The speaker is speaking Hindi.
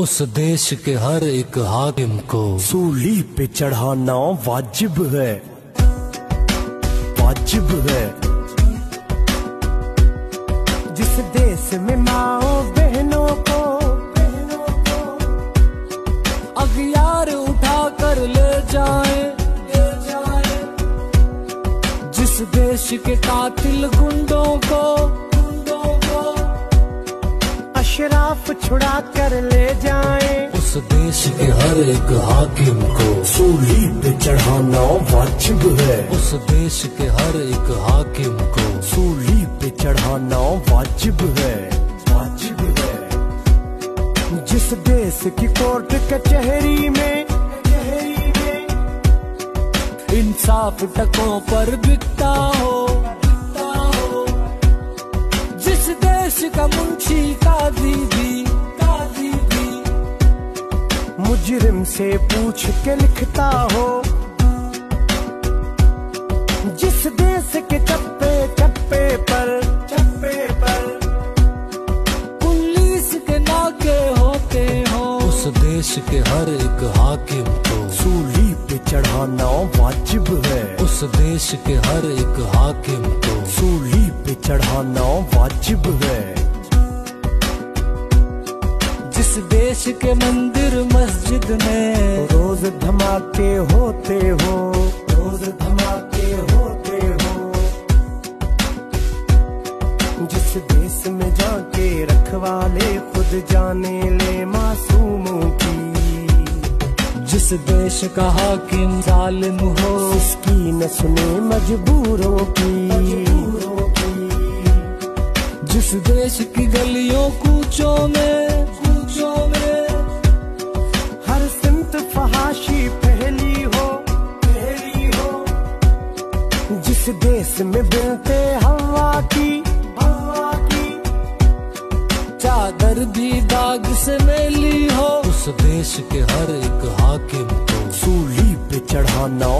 उस देश के हर एक हाकिम को सूली पे चढ़ाना वाजिब है, वाजिब है। जिस देश में माओ बहनों को अगियार उठा कर ले जाए, जिस देश के कातिल गुंडों को अशराफ छुड़ा कर ले जाए, उस देश के हर एक हाकिम को सूली पे चढ़ाना वाजिब है, उस देश के हर एक हाकिम को सूली पे चढ़ाना वाजिब है, वाजिब है। जिस देश की कोर्ट कचहरी में इंसाफ टकों पर बिकता हो, जिस देश का मुंशी कादी भी मुजरिम से पूछ के लिखता हो, जिस देश के चप्पे चप्पे पर पुलिस के नाके होते हो, उस देश के हर एक हाकिम को सूली पे चढ़ाना वाजिब है, उस देश के हर एक हाकिम को सूली पे चढ़ाना वाजिब है। जिस देश के मंदिर मस्जिद में रोज धमाके होते हो, रोज धमाके होते हो। जिस देश में जाके रखवाले खुद जाने ले मासूमों की, जिस देश का हाकिम जालिम हो उसकी न सुने मजबूरों की, जिस देश की गलियों कूचों में हर सिमत फहाशी फैली हो, जिस देश में बिनते हवा की चादर भी दाग से मेली हो, उस देश के हर एक हाकिम को सूली पे चढ़ाना